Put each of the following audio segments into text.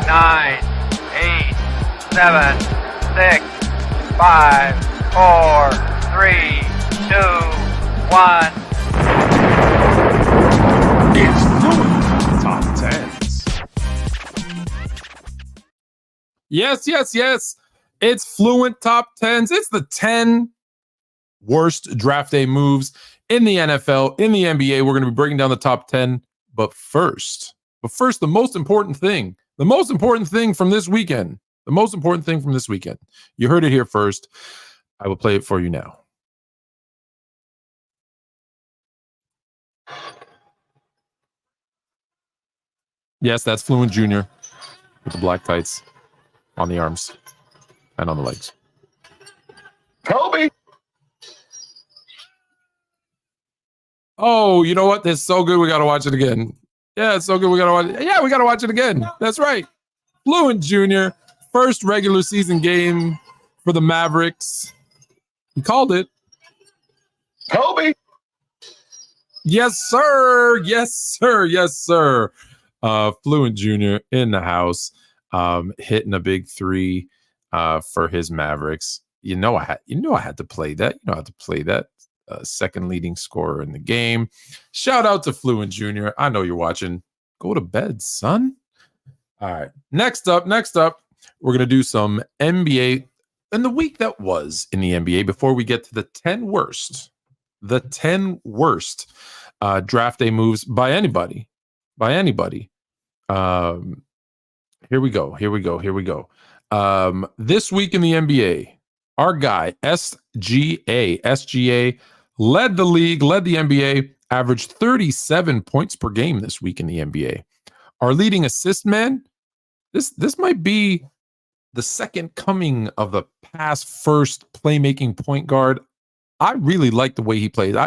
9, 8, 7, 6, 5, 4, 3, 2, 1. It's Fluent Top 10s. Yes. It's Fluent Top 10s. It's the 10 worst draft day moves in the NFL, in the NBA. We're going to be breaking down the top 10. But first, the most important thing from this weekend. You heard it here first. I will play it for you now. Yes, that's Fluent Jr. with the black tights on the arms and on the legs. Kobe. Oh, you know what? It's so good. We got to watch it again. Yeah, it's so good. We got to watch it. Yeah, we got to watch it again. That's right. Fluent Jr. First regular season game for the Mavericks. He called it. Kobe. Yes, sir. Fluent Jr. in the house, hitting a big three for his Mavericks. I had to play that. Second leading scorer in the game. Shout out to Fluent Jr. I know you're watching. Go to bed, son. All right. Next up, we're going to do some NBA and the week that was in the NBA before we get to the 10 worst. The 10 worst draft day moves by anybody. Here we go. This week in the NBA, our guy, SGA, led the league, led the NBA, averaged 37 points per game this week in the NBA. Our leading assist man, this might be the second coming of the past first playmaking point guard. I really like the way he plays.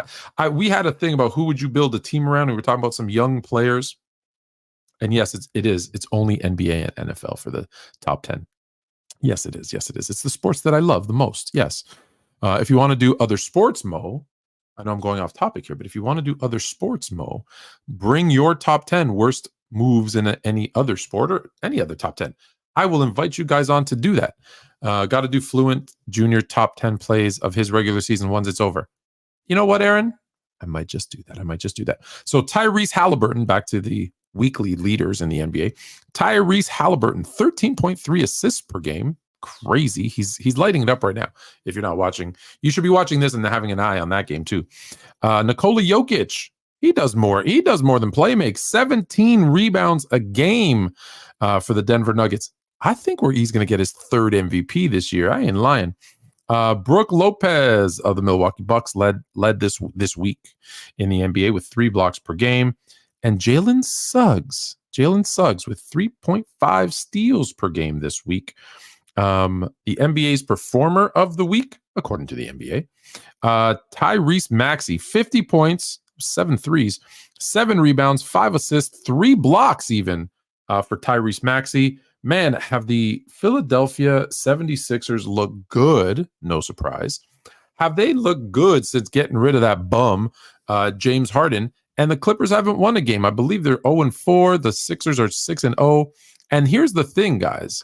We had a thing about who would you build a team around. We were talking about some young players. And yes, it is. It's only NBA and NFL for the top 10. Yes, it is. It's the sports that I love the most. Yes. If you want to do other sports, Mo, I know I'm going off topic here, but if you want to do other sports, Mo, bring your top 10 worst moves in any other sport or any other top 10. I will invite you guys on to do that. Got to do Fluent Jr. top 10 plays of his regular season once it's over. You know what, Aaron? I might just do that. So Tyrese Halliburton, back to the weekly leaders in the NBA. Tyrese Halliburton, 13.3 assists per game. Crazy. He's lighting it up right now. If you're not watching, you should be watching this and having an eye on that game too. Nikola Jokic, he does more than play makes. 17 rebounds a game for the Denver Nuggets. I think he's going to get his third MVP this year. I ain't lying. Brook Lopez of the Milwaukee Bucks led this week in the NBA with 3 blocks per game. And Jalen Suggs with 3.5 steals per game this week. The NBA's performer of the week, according to the NBA, Tyrese Maxey, 50 points, 7 threes, 7 rebounds, 5 assists, 3 blocks even for Tyrese Maxey. Man, have the Philadelphia 76ers looked good? No surprise. Have they looked good since getting rid of that bum, James Harden? And the Clippers haven't won a game. I believe they're 0-4. The Sixers are 6-0. And here's the thing, guys.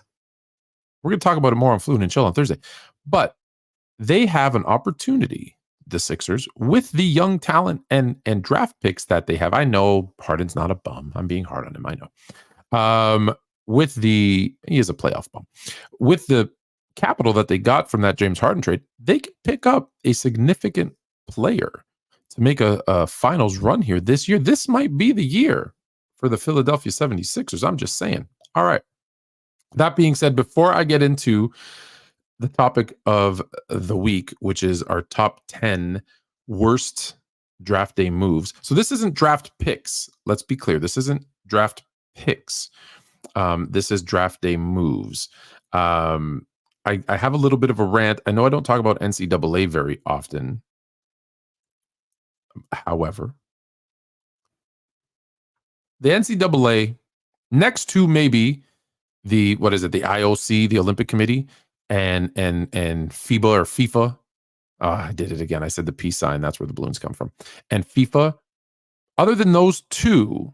We're going to talk about it more on Fluent and Chill on Thursday. But they have an opportunity, the Sixers, with the young talent and draft picks that they have. I know Harden's not a bum. I'm being hard on him. I know. He is a playoff bum. With the capital that they got from that James Harden trade, they can pick up a significant player to make a finals run here this year. This might be the year for the Philadelphia 76ers. I'm just saying. All right. That being said, before I get into the topic of the week, which is our top 10 worst draft day moves. So this isn't draft picks. Let's be clear. This isn't draft picks. This is draft day moves. I have a little bit of a rant. I know I don't talk about NCAA very often. However, the NCAA, next to maybe the IOC, the Olympic Committee, and FIBA or FIFA. I did it again. I said the peace sign. That's where the balloons come from. And FIFA. Other than those two,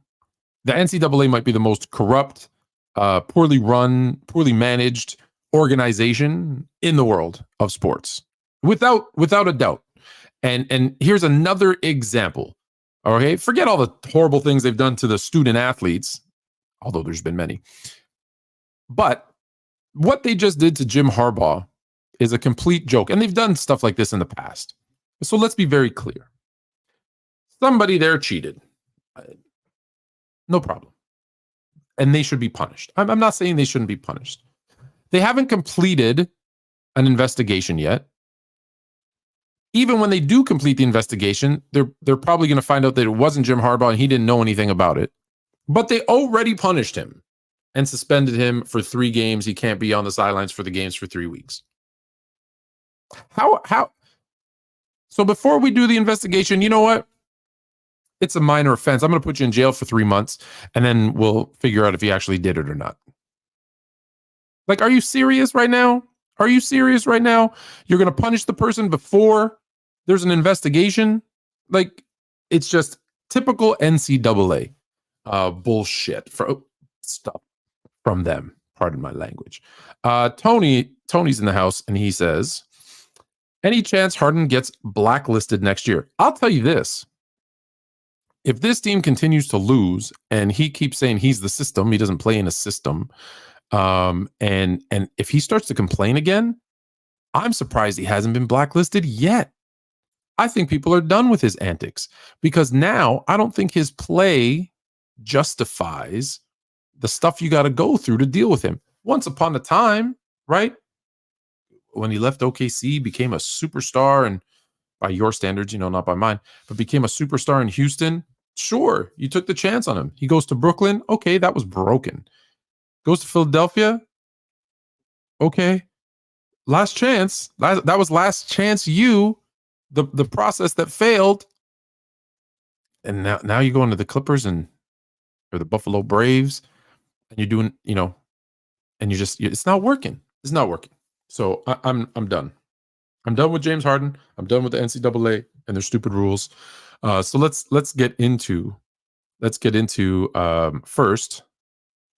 the NCAA might be the most corrupt, poorly run, poorly managed organization in the world of sports, without a doubt. And here's another example. Okay, forget all the horrible things they've done to the student athletes, although there's been many. But what they just did to Jim Harbaugh is a complete joke, and they've done stuff like this in the past. So let's be very clear. Somebody there cheated. No problem. And they should be punished. I'm not saying they shouldn't be punished. They haven't completed an investigation yet. Even when they do complete the investigation, they're probably going to find out that it wasn't Jim Harbaugh and he didn't know anything about it. But they already punished him and suspended him for 3 games. He can't be on the sidelines for the games for 3 weeks. How? So before we do the investigation, you know what? It's a minor offense. I'm going to put you in jail for 3 months, and then we'll figure out if he actually did it or not. Like, are you serious right now? Are you serious right now? You're going to punish the person before there's an investigation? Like, it's just typical NCAA bullshit for stuff from them. Pardon my language. Tony's in the house, and he says, any chance Harden gets blacklisted next year? I'll tell you this. If this team continues to lose and he keeps saying he's the system, he doesn't play in a system, and if he starts to complain again, I'm surprised he hasn't been blacklisted yet. I think people are done with his antics because now I don't think his play justifies the stuff you got to go through to deal with him. Once upon a time, right? When he left OKC, became a superstar, and by your standards, not by mine, but became a superstar in Houston. Sure, you took the chance on him. He goes to Brooklyn. Okay, that was broken. Goes to Philadelphia. Okay, last chance. That was last chance. The process that failed, and now you go into the Clippers or the Buffalo Braves, and you're doing, and it's not working. It's not working. So I'm done. I'm done with James Harden. I'm done with the NCAA and their stupid rules. So let's get into first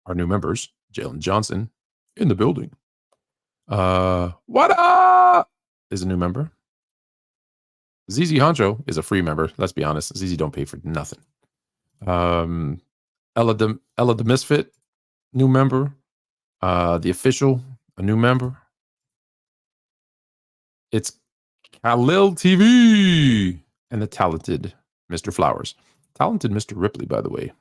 our new members. Jalen Johnson in the building. What up is a new member. ZZ Honcho is a free member. Let's be honest. ZZ don't pay for nothing. Ella the Misfit, new member. The Official, a new member. It's Khalil TV and the talented Mr. Flowers. Talented Mr. Ripley, by the way.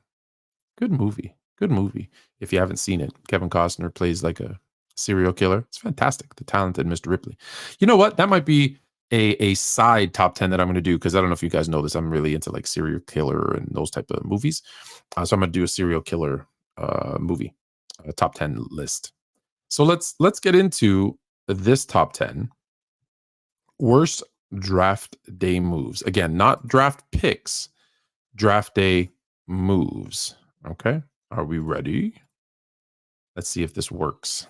Good movie. Good movie. If you haven't seen it, Kevin Costner plays like a serial killer. It's fantastic. The talented Mr. Ripley. You know what? That might be a side top 10 that I'm going to do, because I don't know if you guys know this. I'm really into like serial killer and those type of movies. So I'm going to do a serial killer movie, a top 10 list. So let's get into this top 10. Worst draft day moves. Again, not draft picks, draft day moves. Okay. Are we ready? Let's see if this works.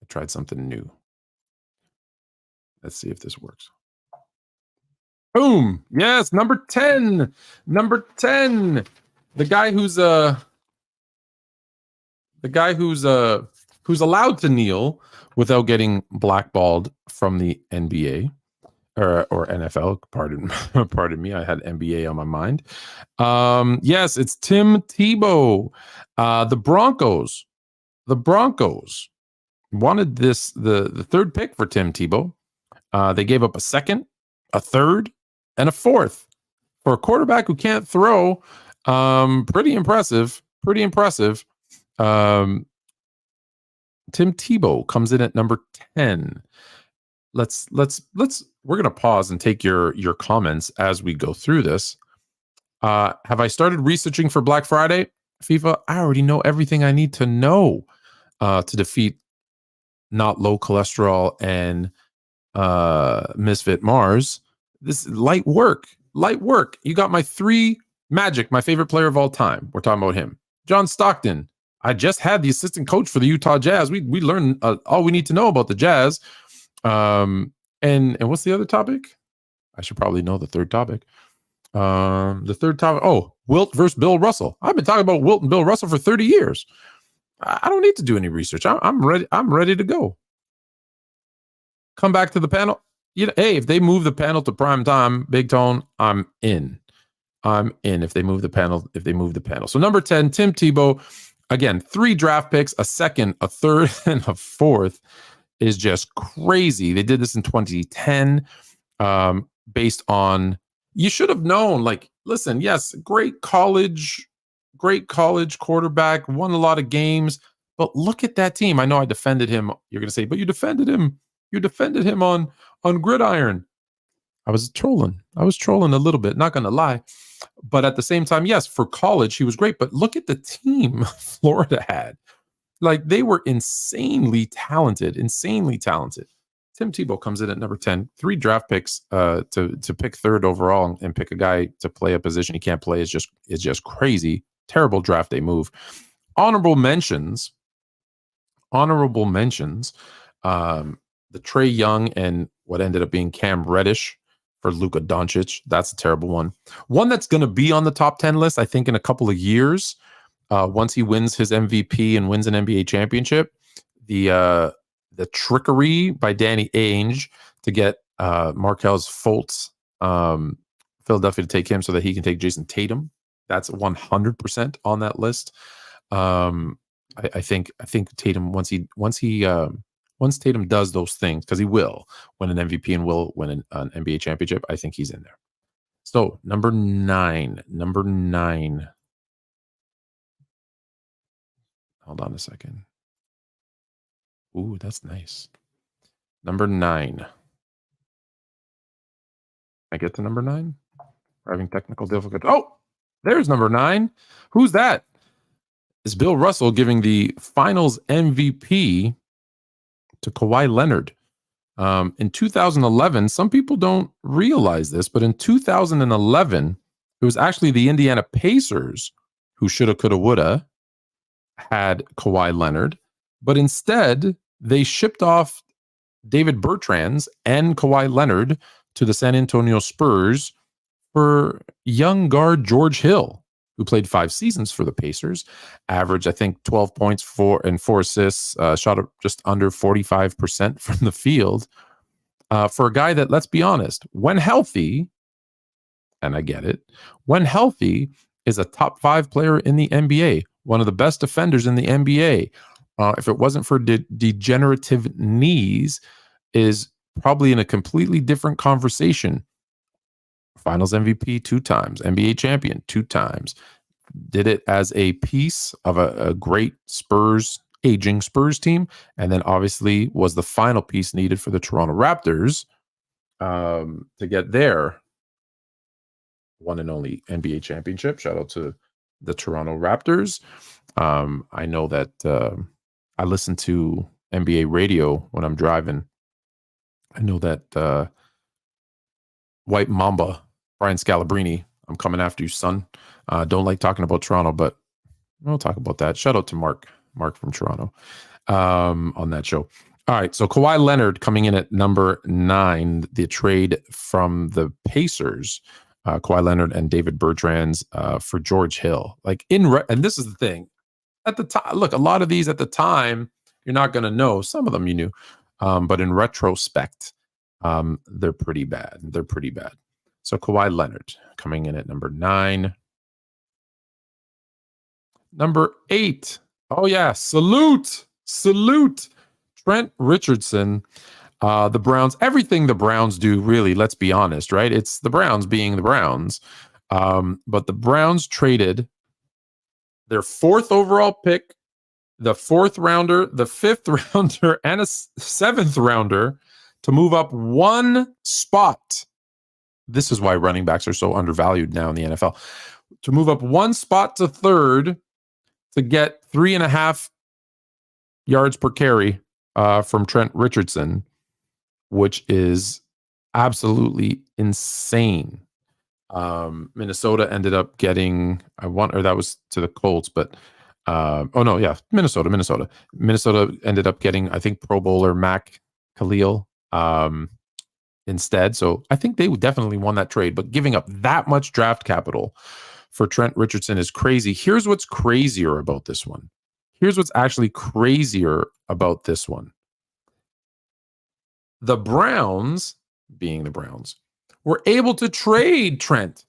I tried something new. Let's see if this works. Boom. Yes. Number 10. Number 10. The guy who's allowed to kneel without getting blackballed from the NBA. Or NFL, pardon me. I had NBA on my mind. Yes, it's Tim Tebow. The Broncos wanted the third pick for Tim Tebow. They gave up a second, a third, and a fourth for a quarterback who can't throw. Pretty impressive. Tim Tebow comes in at number 10. We're going to pause and take your comments as we go through this. Have I started researching for Black Friday? FIFA, I already know everything I need to know to defeat not low cholesterol and Misfit Mars. This is light work. You got my 3 Magic, my favorite player of all time. We're talking about him. John Stockton. I just had the assistant coach for the Utah Jazz. We learned all we need to know about the Jazz. And what's the other topic? I should probably know the third topic. The third topic. Oh, Wilt versus Bill Russell. I've been talking about Wilt and Bill Russell for 30 years. I don't need to do any research. I'm ready. I'm ready to go. Come back to the panel. Hey, if they move the panel to prime time, Big Tone, I'm in. If they move the panel. So number 10, Tim Tebow. Again, 3 draft picks, a second, a third, and a fourth is just crazy. They did this in 2010, based on, you should have known, like, listen, yes, great college quarterback, won a lot of games, but look at that team. I know I defended him. You're going to say, but you defended him on gridiron. I was trolling a little bit, not going to lie. But at the same time, yes, for college, he was great. But look at the team Florida had. Like, they were insanely talented. Tim Tebow comes in at number 10. 3 draft picks to pick third overall and pick a guy to play a position he can't play is just crazy. Terrible draft day move. Honorable mentions. The Trae Young and what ended up being Cam Reddish for Luka Doncic. That's a terrible one. One that's going to be on the top 10 list, I think, in a couple of years, once he wins his MVP and wins an NBA championship. The trickery by Danny Ainge to get Markel's Fultz, Philadelphia, to take him so that he can take Jason Tatum. That's 100% on that list. I think Tatum, once Tatum does those things, because he will win an MVP and will win an NBA championship, I think he's in there. So number nine. Hold on a second. Ooh, that's nice. Number 9. I get to number 9? We're having technical difficulty. Oh, there's number 9. Who's that? It's Bill Russell giving the finals MVP to Kawhi Leonard. In 2011, some people don't realize this, but in 2011, it was actually the Indiana Pacers who shoulda, coulda, woulda had Kawhi Leonard, but instead they shipped off David Bertans and Kawhi Leonard to the San Antonio Spurs for young guard George Hill, who played 5 seasons for the Pacers, averaged, I think, 12 points, 4 assists, shot just under 45% from the field. For a guy that, let's be honest, when healthy, and I get it, when healthy, is a top 5 player in the NBA, one of the best defenders in the NBA. If it wasn't for degenerative knees, is probably in a completely different conversation. Finals MVP 2 times, NBA champion 2 times. Did it as a piece of a great aging Spurs team, and then obviously was the final piece needed for the Toronto Raptors to get their one and only NBA championship. Shout out to the Toronto Raptors. I know that I listen to NBA radio when I'm driving. I know that White Mamba, Brian Scalabrine, I'm coming after you, son. Don't like talking about Toronto, but we'll talk about that. Shout out to Mark from Toronto on that show. All right, so Kawhi Leonard coming in at number 9, the trade from the Pacers, Kawhi Leonard and David Bertans for George Hill. Like and this is the thing. At the time, look, a lot of these at the time, you're not going to know. Some of them you knew. But in retrospect, they're pretty bad. So Kawhi Leonard coming in at number 9. Number 8. Oh, yeah. Salute. Trent Richardson. The Browns, everything the Browns do, really, let's be honest, right? It's the Browns being the Browns. But the Browns traded their 4th overall pick, the 4th rounder, the 5th rounder, and a 7th rounder to move up 1 spot. This is why running backs are so undervalued now in the NFL. To move up 1 spot to 3rd to get 3.5 yards per carry from Trent Richardson, which is absolutely insane. Minnesota ended up getting, that was to the Colts, but Minnesota. Minnesota ended up getting, I think, Pro Bowler Mac Khalil instead. So I think they definitely won that trade, but giving up that much draft capital for Trent Richardson is crazy. Here's what's crazier about this one. Here's what's actually crazier about this one. The Browns, being the Browns, were able to trade Trent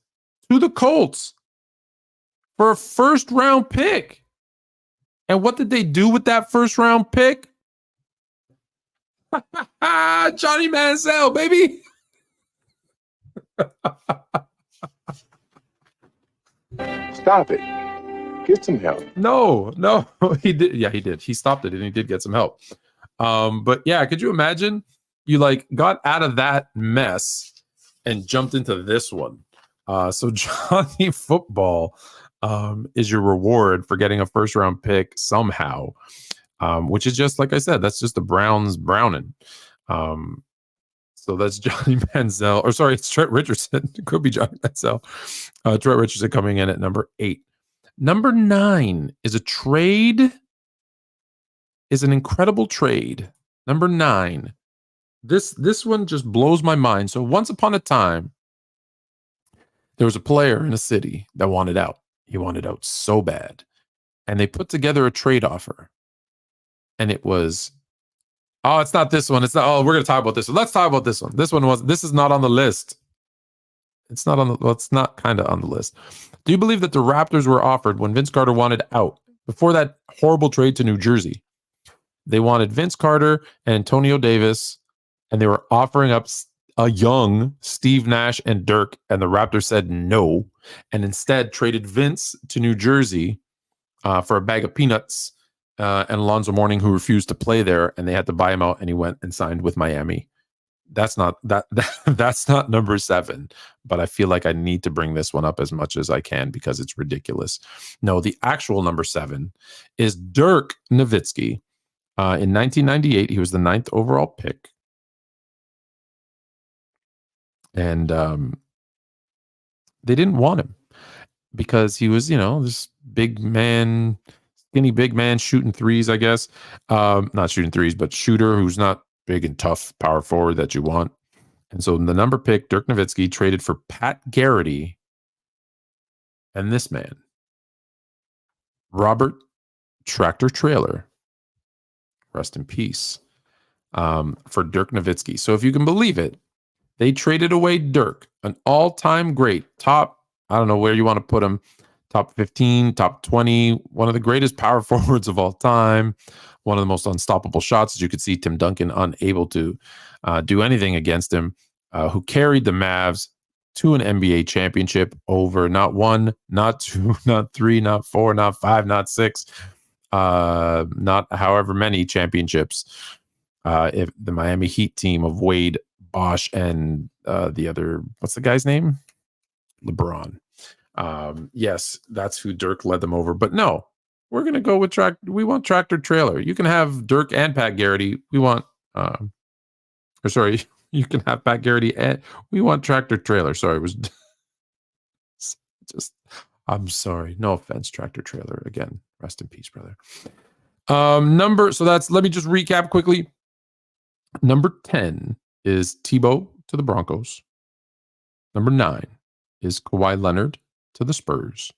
to the Colts for a first-round pick. And what did they do with that first-round pick? Johnny Manziel, baby. Stop it. Get some help. No, he did. Yeah, he did. He stopped it and he did get some help. But yeah, could you imagine? You like got out of that mess and jumped into this one. So Johnny Football is your reward for getting a first round pick somehow, which is just like I said, that's just the Browns Browning. So that's Johnny Manziel, or sorry, it's Trent Richardson. It could be Johnny Manziel. Trent Richardson coming in at number 8. Number 9 is a trade, is an incredible trade. Number 9. This one just blows my mind. So once upon a time, there was a player in a city that wanted out. He wanted out so bad. And they put together a trade offer. And it was, oh, it's not this one. It's not, oh, we're going to talk about this one. Let's talk about this one. This is not on the list. It's not on the, well, it's not kind of on the list. Do you believe that the Raptors were offered when Vince Carter wanted out? Before that horrible trade to New Jersey, they wanted Vince Carter and Antonio Davis, and they were offering up a young Steve Nash and Dirk, and the Raptors said no, and instead traded Vince to New Jersey for a bag of peanuts and Alonzo Mourning, who refused to play there, and they had to buy him out, and he went and signed with Miami. That's not that's not number 7, but I feel like I need to bring this one up as much as I can because it's ridiculous. No, the actual number 7 is Dirk Nowitzki. In 1998, he was the 9th overall pick. And they didn't want him because he was, this big man, skinny big man shooting threes, I guess. Not shooting threes, but shooter who's not big and tough power forward that you want. And so the number pick, Dirk Nowitzki, traded for Pat Garrity and this man, Robert Tractor Trailer, rest in peace, for Dirk Nowitzki. So if you can believe it, they traded away Dirk, an all-time great, top, I don't know where you want to put him, top 15, top 20, one of the greatest power forwards of all time, one of the most unstoppable shots. As you could see, Tim Duncan unable to do anything against him, who carried the Mavs to an NBA championship over not 1, not 2, not 3, not 4, not 5, not 6, not however many championships. If the Miami Heat team of Wade, Bosch, and the other, what's the guy's name? LeBron. Yes, that's who Dirk led them over. But no, we're going to go with we want Tractor Trailer. You can have Dirk and Pat Garrity. We want, you can have Pat Garrity and we want Tractor Trailer. Sorry, it was just, I'm sorry. No offense, Tractor Trailer. Again, rest in peace, brother. So let me just recap quickly. Number 10 is Tebow to the Broncos. Number 9 is Kawhi Leonard to the Spurs.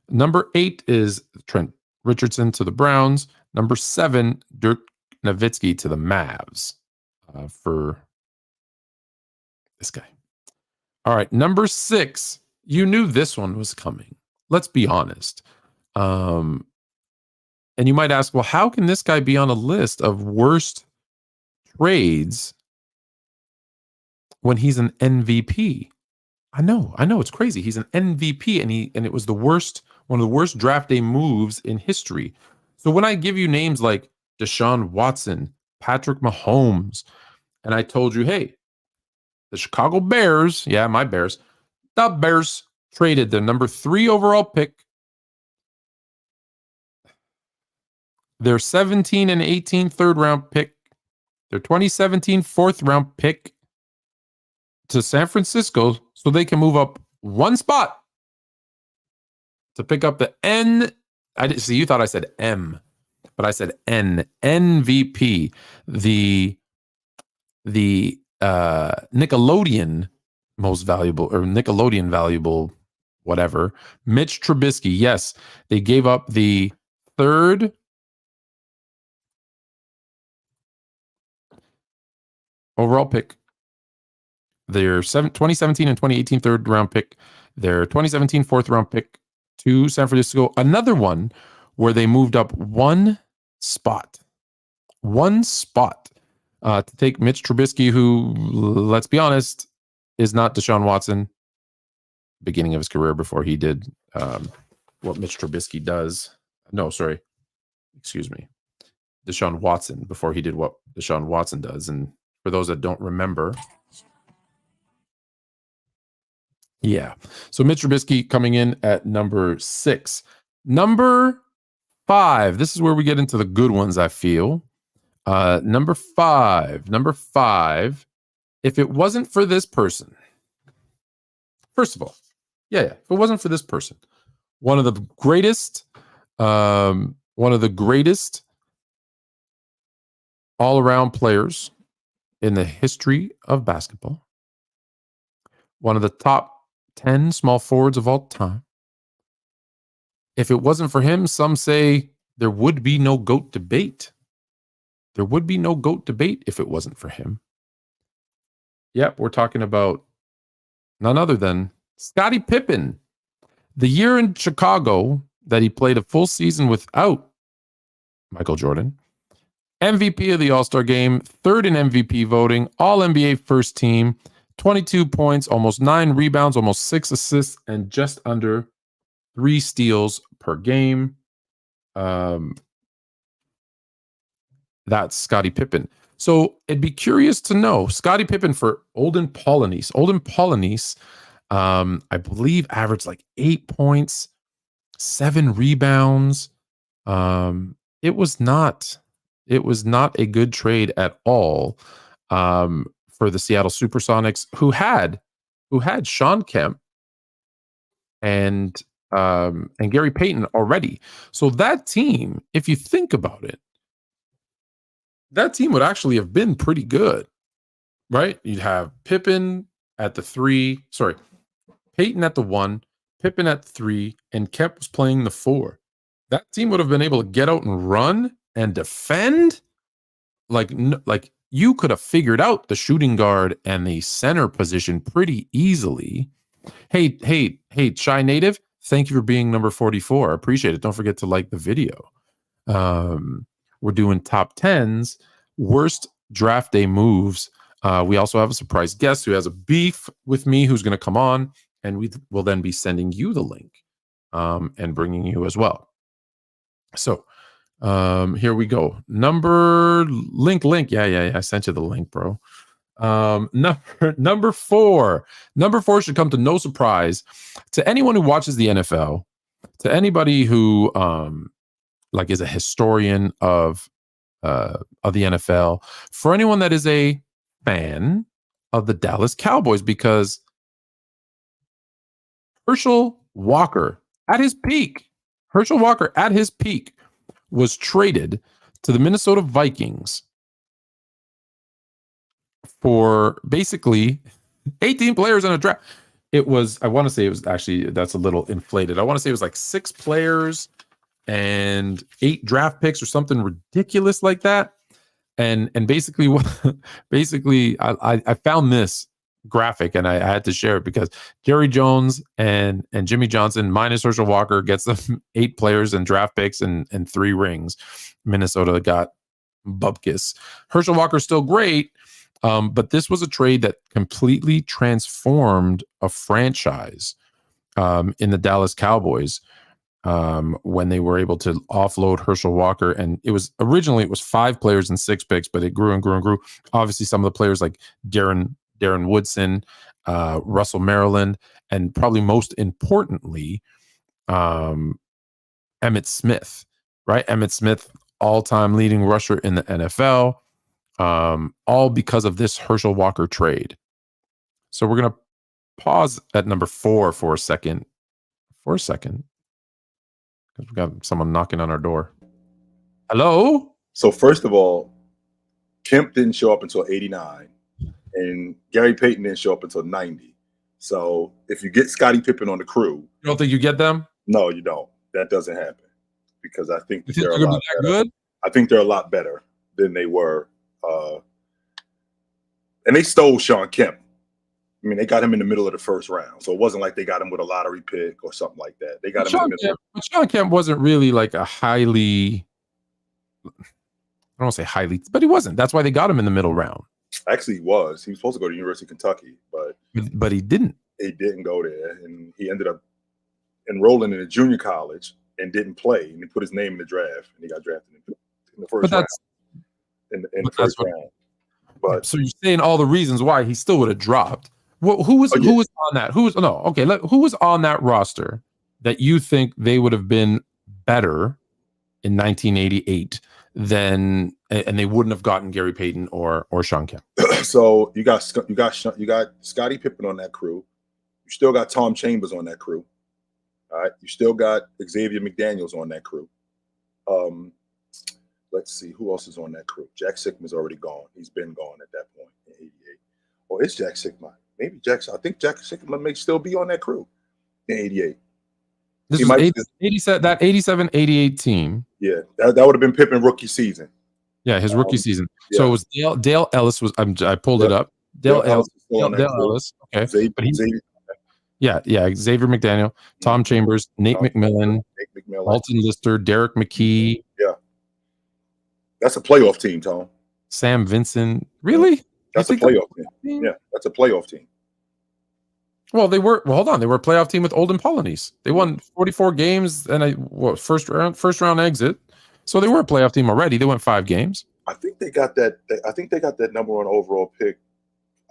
Number 8 is Trent Richardson to the Browns. Number 7, Dirk Nowitzki to the Mavs for this guy. All right, number 6. You knew this one was coming. Let's be honest. And you might ask, well, how can this guy be on a list of worst trades when he's an MVP? I know it's crazy. He's an MVP, and it was one of the worst draft day moves in history. So when I give you names like Deshaun Watson, Patrick Mahomes, and I told you, hey, the Chicago Bears, yeah, my Bears, the Bears traded their number 3 overall pick, their 17 and 18 third round pick, their 2017 fourth round pick to San Francisco so they can move up one spot to pick up the you thought I said M, but I said MVP, the Nickelodeon most valuable, or Nickelodeon valuable, whatever, Mitch Trubisky. Yes, they gave up the 3rd overall pick. Their 2017 and 2018 third round pick. Their 2017 fourth round pick to San Francisco. Another one where they moved up one spot to take Mitch Trubisky, who, let's be honest, is not Deshaun Watson. Beginning of his career before he did what Mitch Trubisky does. No, sorry. Excuse me. Deshaun Watson before he did what Deshaun Watson does. And for those that don't remember, yeah. So Mitch Trubisky coming in at number 6. Number 5. This is where we get into the good ones, I feel. Number 5. If it wasn't for this person, first of all, if it wasn't for this person, one of the greatest all-around players in the history of basketball, one of the top 10 small forwards of all time. If it wasn't for him, some say there would be no GOAT debate. There would be no GOAT debate if it wasn't for him. Yep, we're talking about none other than Scottie Pippen. The year in Chicago that he played a full season without Michael Jordan. MVP of the All-Star game, third in MVP voting, All-NBA first team, 22 points, almost 9 rebounds, almost 6 assists, and just under 3 steals per game. That's Scottie Pippen. So it'd be curious to know, Scottie Pippen for Olden Polynice. Olden Polynice, I believe, averaged like 8 points, 7 rebounds. It was not a good trade at all for the Seattle Supersonics, who had Sean Kemp and Gary Payton already. So that team, if you think about it, that team would actually have been pretty good, right? You'd have Pippen at the 3, Payton at the 1, Pippen at 3, and Kemp was playing the 4. That team would have been able to get out and run and defend. Like you could have figured out the shooting guard and the center position pretty easily. Hey, Shy Native, thank you for being number 44. I appreciate it. Don't forget to like the video. We're doing top 10s, worst draft day moves. We also have a surprise guest who has a beef with me who's going to come on, and we will then be sending you the link and bringing you as well. So here we go. Link. Yeah. I sent you the link, bro. Number 4. Number 4 should come to no surprise to anyone who watches the NFL, to anybody who is a historian of the NFL, for anyone that is a fan of the Dallas Cowboys, because Herschel Walker at his peak was traded to the Minnesota Vikings for basically 18 players in a draft. I want to say it was actually, that's a little inflated. I want to say it was like 6 players and 8 draft picks or something ridiculous like that. And basically I found this graphic and I had to share it because Jerry Jones and Jimmy Johnson minus Herschel Walker gets them 8 players and draft picks and 3 rings. Minnesota got bupkis. Herschel Walker's still great, but this was a trade that completely transformed a franchise in the Dallas Cowboys when they were able to offload Herschel Walker. And it was 5 players and 6 picks, but it grew and grew and grew. Obviously, some of the players like Darren Woodson, Russell Maryland, and probably most importantly, Emmitt Smith, right? Emmitt Smith, all-time leading rusher in the NFL, all because of this Herschel Walker trade. So we're going to pause at number 4 for a second. Because we got someone knocking on our door. Hello? So first of all, Kemp didn't show up until 89. And Gary Payton didn't show up until 90. So if you get Scottie Pippen on the crew, you don't think you get them? No, you don't. That doesn't happen because I think they're a lot better. Good? I think they're a lot better than they were And they stole Sean Kemp. I mean, they got him in the middle of the first round, so it wasn't like they got him with a lottery pick or something like that. They got him in the middle. But Sean Kemp wasn't really like a highly, I don't want to say highly, but he wasn't. That's why they got him in the middle round. Actually, he was. He was supposed to go to University of Kentucky, but he didn't. He didn't go there, and he ended up enrolling in a junior college and didn't play. And he put his name in the draft, and he got drafted in the first round. In the first round. But so you're saying all the reasons why he still would have dropped. Who was on that? Who was on that roster that you think they would have been better in 1988 than, and they wouldn't have gotten Gary Payton or Sean Kemp? So you got Scottie Pippen on that crew. You still got Tom Chambers on that crew. All right. You still got Xavier McDaniels on that crew. Let's see who else is on that crew. Jack Sikma's already gone. He's been gone at that point in '88. Or it's Jack Sikma. Maybe I think Jack Sikma may still be on that crew in '88. This was 87, that 87-88 team. Yeah, that would have been Pippen rookie season. Yeah, his rookie season. Yeah. So it was Dale Ellis was. I pulled it up. Dale Ellis. Okay, Xavier McDaniel, Tom Chambers, Nate McMillan, Alton Lister, Derek McKee. Yeah, that's a playoff team, Tom. Sam Vincent. Really? That's a playoff team. Yeah, that's a playoff team. Well, they were. Well, hold on. They were a playoff team with Olden Polonese. They won 44 games and first round exit. So they were a playoff team already. They went 5 games. I think they got that. I think they got that number 1 overall pick.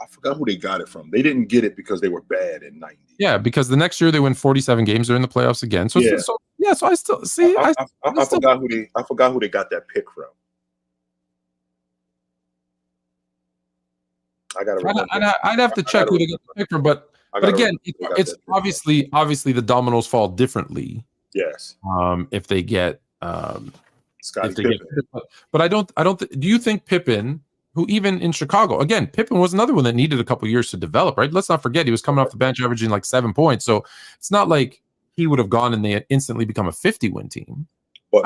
I forgot who they got it from. They didn't get it because they were bad in '90. Yeah, because the next year they win 47 games. They're in the playoffs again. So I still see. I forgot who they got that pick from. I got to. I'd have to check who they got the pick from, but again, it's obviously the dominoes fall differently. Yes. If they get Scottie Pippen. But I don't. Do you think Pippen, who even in Chicago, again, Pippen was another one that needed a couple years to develop, right? Let's not forget he was coming off the bench averaging like 7 points. So it's not like he would have gone and they had instantly become a 50-win team. But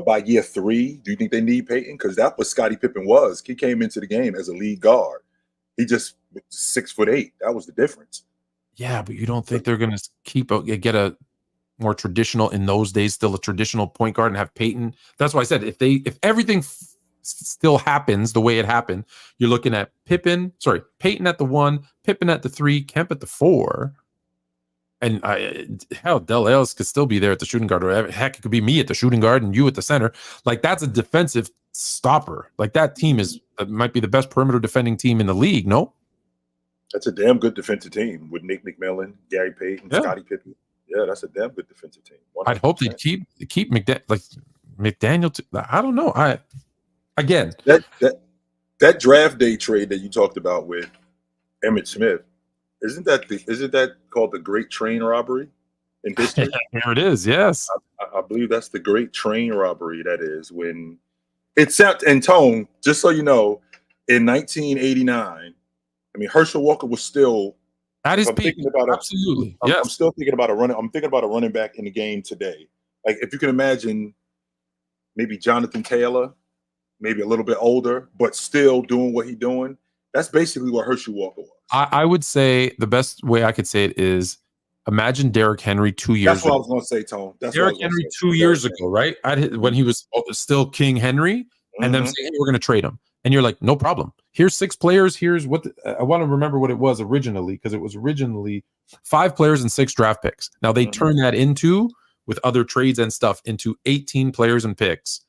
by year three, do you think they need Payton? Because that's what Scottie Pippen was. He came into the game as a lead guard. He just 6'8". That was the difference. Yeah, but you don't think they're going to get a more traditional, in those days, still a traditional point guard and have Payton? That's why I said if everything still happens the way it happened, you're looking at Payton at the 1, Pippen at the 3, Kemp at the 4. And Dale Ellis could still be there at the shooting guard, or heck, it could be me at the shooting guard and you at the center. Like, that's a defensive stopper. Like, that team might be the best perimeter defending team in the league. No, that's a damn good defensive team with Nick McMillan, Gary Payton, Scottie Pippen. Yeah, that's a damn good defensive team. 100%. I'd hope they'd keep McDaniel. I don't know. That draft day trade that you talked about with Emmitt Smith. Isn't that called the Great Train Robbery in history? Here it is. Yes, I believe that's the Great Train Robbery. That is when it's out. And Tone, just so you know, in 1989, I mean Herschel Walker was still. That is absolutely. Yes. I'm still thinking about I'm thinking about a running back in the game today. Like, if you can imagine, maybe Jonathan Taylor, maybe a little bit older, but still doing what he's doing. That's basically what Herschel Walker was. I would say the best way I could say it is, imagine Derrick Henry 2 years ago. That's what I was going to say, Tone. Derrick Henry 2 years ago, right? When he was still King Henry, and then saying, hey, we're going to trade him. And you're like, no problem. Here's 6 players. Here's what I want to remember what it was originally, because it was originally 5 players and 6 draft picks. Now they turn that into, with other trades and stuff, into 18 players and picks.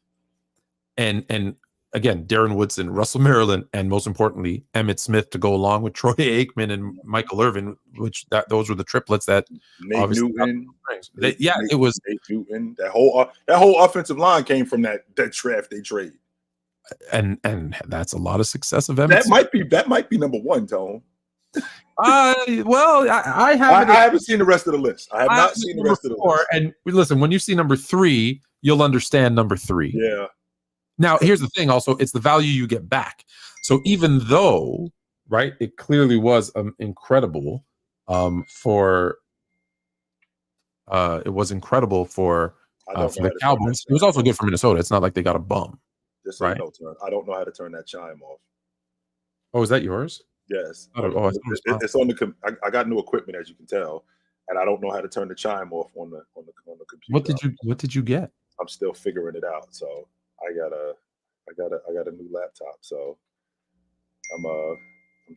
And again, Darren Woodson, Russell Maryland, and most importantly, Emmitt Smith to go along with Troy Aikman and Michael Irvin, those were the triplets that Nate Newton. It was Nate Newton. That whole offensive line came from that draft they trade. And that's a lot of success of Emmitt. That might be number 1, Tone. I haven't seen the rest of the list. I have not seen the rest of the list. And listen, when you see number 3, you'll understand number 3. Yeah. Now, here's the thing also, it's the value you get back. So even though, right, it clearly was incredible for the Cowboys. It was also good for Minnesota. It's not like they got a bum. Just right? I don't know how to turn that chime off. Oh, is that yours? Yes. I thought it was mine. It's on the. I got new equipment, as you can tell, and I don't know how to turn the chime off on the computer. What did you get? I'm still figuring it out. So I got a new laptop. So I'm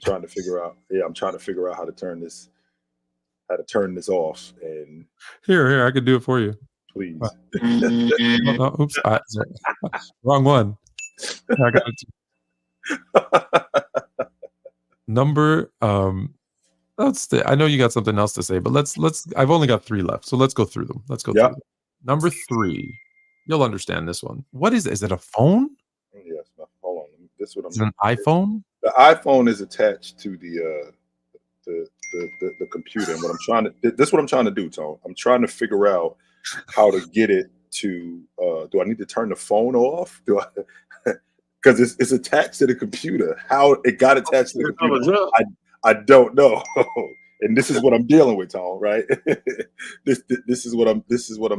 trying to figure out. Yeah, I'm trying to figure out how to turn this off. And Here, I could do it for you. please. No, oops, wrong one. I got it. Number I know you got something else to say, but let's I've only got 3 left, so let's go through them. Let's go through them. Number 3. You'll understand this one. What is it? Is it a phone? Yes. Hold on. This is what I'm. Is it an iPhone? The iPhone is attached to the computer, and this is what I'm trying to do, Tone. I'm trying to figure out how to get it to. Do I need to turn the phone off? Do I? Because it's attached to the computer. How it got attached to the computer, I don't know. And this is what I'm dealing with, Tone. Right? this is what I'm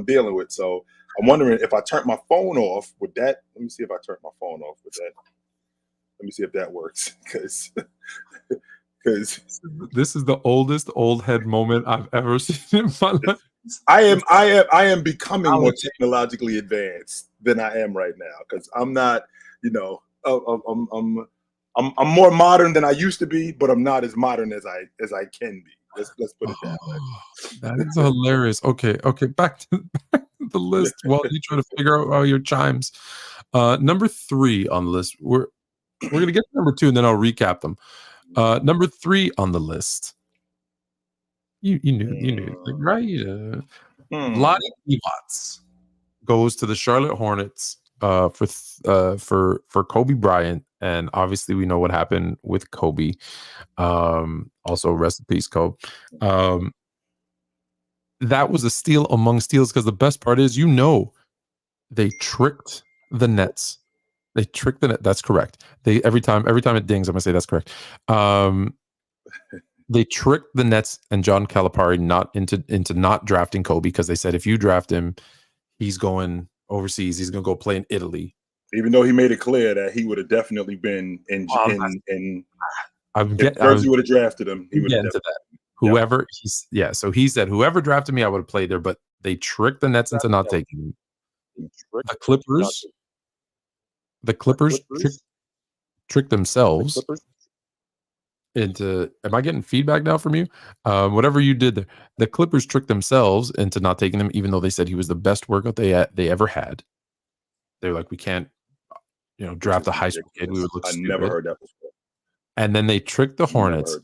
dealing with. So I'm wondering if I turn my phone off, would that? Let me see if I turn my phone off with that. Let me see if that works, because this is the oldest old head moment I've ever seen in my life. I am becoming more technologically advanced than I am right now, because I'm not, I'm more modern than I used to be, but I'm not as modern as I can be. Let's put it that way. That is hilarious. Okay, back to the list while you try to figure out all your chimes. Number 3 on the list. We're gonna get to number 2 and then I'll recap them. Number 3 on the list. You knew, right? Vlade Divac goes to the Charlotte Hornets for Kobe Bryant, and obviously we know what happened with Kobe. Also, rest in peace, Kobe. That was a steal among steals, because the best part is, they tricked the Nets. They tricked the net. That's correct. They every time it dings, I'm gonna say that's correct. They tricked the Nets and John Calipari not into not drafting Kobe, because they said if you draft him, he's going overseas. He's gonna go play in Italy. Even though he made it clear that he would have definitely been in if Jersey would have drafted him, he would have into that. Whoever so he said whoever drafted me, I would have played there, but they tricked the Nets into not taking him. The Clippers tricked themselves into. Am I getting feedback now from you? Whatever you did there, the Clippers tricked themselves into not taking him, even though they said he was the best workout they ever had. They're like, we can't, draft a high school kid. We would look stupid. Never heard that before. And then they tricked the Hornets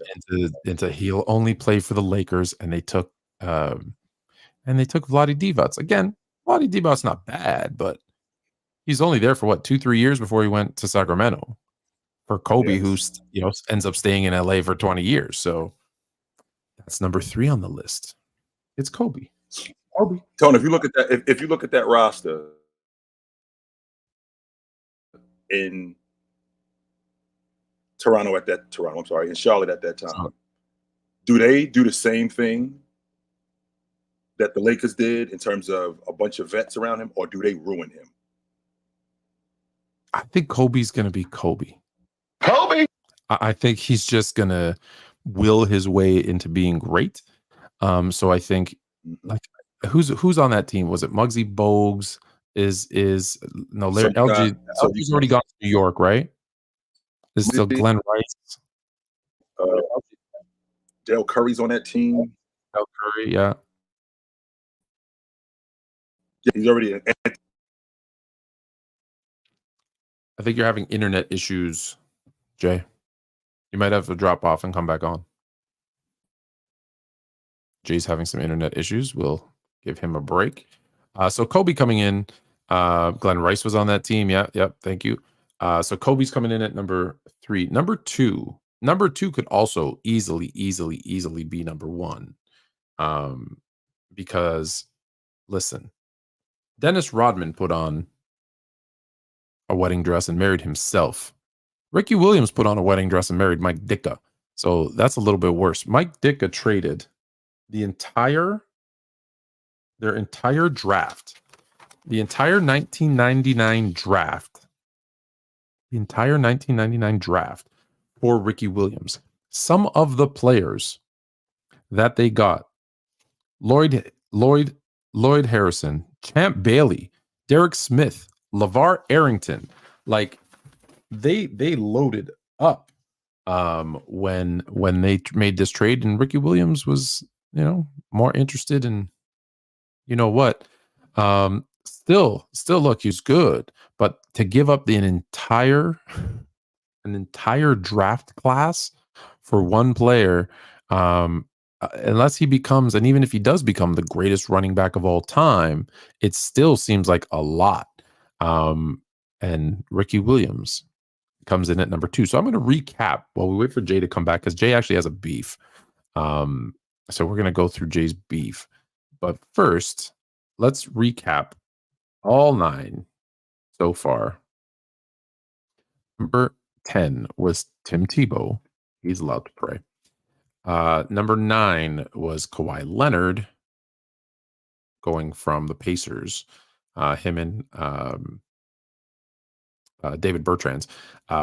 into he'll only play for the Lakers, and they took Vlade Divac. Again, Vlade Divac's not bad, but he's only there for 2-3 years before he went to Sacramento for Kobe, who ends up staying in LA for 20 years. So that's number 3 on the list. It's Kobe. Tony, if you look at that roster in in Charlotte at that time, do they do the same thing that the Lakers did in terms of a bunch of vets around him, or do they ruin him? I think Kobe's going to be Kobe. I think he's just going to will his way into being great. So I think, who's on that team? Was it Muggsy Bogues? Larry LG? LG's already gone to New York, right? Is still Glenn Rice? Dale Curry's on that team. Dale Curry, yeah. He's already. I think you're having internet issues, Jay. You might have to drop off and come back on. Jay's having some internet issues. We'll give him a break. So Kobe coming in. Glenn Rice was on that team. Yep. Thank you. So Kobe's coming in at number 3. Number two could also easily be number 1. Because listen, Dennis Rodman put on a wedding dress and married himself. Ricky Williams put on a wedding dress and married Mike Ditka. So that's a little bit worse. Mike Ditka traded their entire draft, the entire 1999 draft for Ricky Williams. Some of the players that they got: Lloyd Harrison, Champ Bailey, Derek Smith, LeVar Arrington. Like they loaded up when they made this trade, and Ricky Williams was, more interested in, what. Still look, he's good, but to give up an entire draft class for one player, unless he becomes, and even if he does become the greatest running back of all time, it still seems like a lot. And Ricky Williams comes in at number 2. So I'm going to recap while we wait for Jay to come back, because Jay actually has a beef. So we're going to go through Jay's beef. But first, let's recap all 9 so far. Number 10 was Tim Tebow. He's allowed to pray. Number 9 was Kawhi Leonard, going from the Pacers. Him and David Bertrands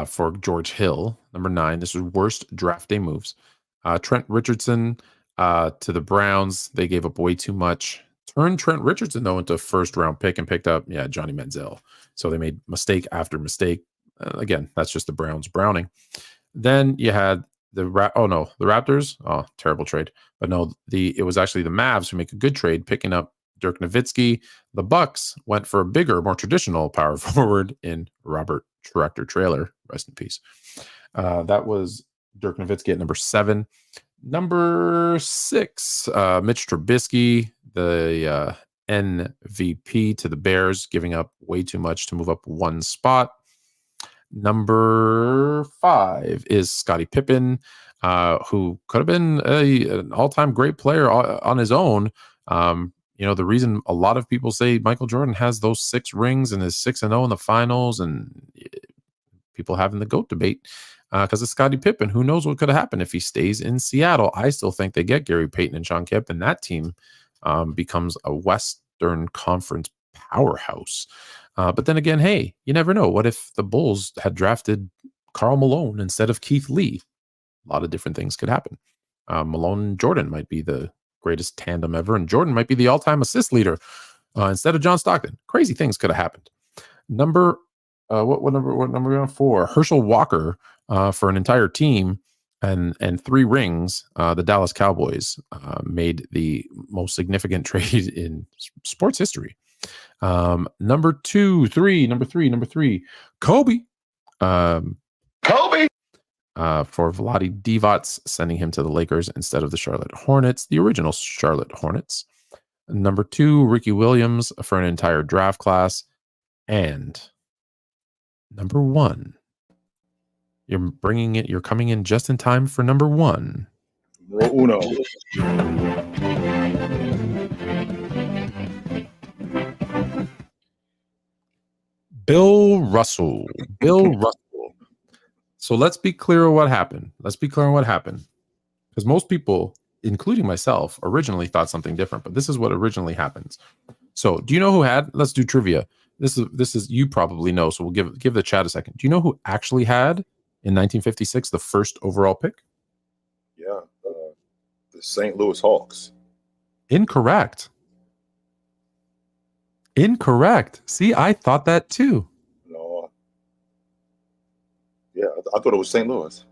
for George Hill. Number 9. This was worst draft day moves. Trent Richardson to the Browns. They gave up way too much. Turned Trent Richardson, though, into a first-round pick and picked up, Johnny Manziel. So they made mistake after mistake. Again, that's just the Browns browning. Then you had the Raptors. Oh, terrible trade. But no, it was actually the Mavs who make a good trade, picking up Dirk Nowitzki. The Bucks went for a bigger, more traditional power forward in Robert Tractor Trailer. Rest in peace. That was Dirk Nowitzki at number 7. Number 6, Mitch Trubisky, the MVP to the Bears, giving up way too much to move up one spot. Number 5 is Scottie Pippen, who could have been an all-time great player on his own. The reason a lot of people say Michael Jordan has those 6 rings and is 6-0 in the finals, and people having the GOAT debate, because of Scottie Pippen. Who knows what could have happened if he stays in Seattle? I still think they get Gary Payton and Sean Kemp, and that team becomes a Western Conference powerhouse. But then again, hey, you never know. What if the Bulls had drafted Karl Malone instead of Keith Lee? A lot of different things could happen. Malone and Jordan might be the greatest tandem ever, and Jordan might be the all-time assist leader instead of John Stockton. Crazy things could have happened. Number what number are we on? 4. Herschel Walker for an entire team and 3 rings. The Dallas Cowboys made the most significant trade in sports history. Number 3, Kobe. For Vlade Divac, sending him to the Lakers instead of the Charlotte Hornets, the original Charlotte Hornets. Number 2, Ricky Williams for an entire draft class. And number 1, you're coming in just in time for number 1. Uno. Bill Russell. So let's be clear on what happened. Because most people, including myself, originally thought something different, but this is what originally happens. So do you know who had? Let's do trivia. This is you probably know, so we'll give the chat a second. Do you know who actually had in 1956 the first overall pick? Yeah, the St. Louis Hawks. Incorrect. See, I thought that too. No. Yeah, I thought it was St. Louis.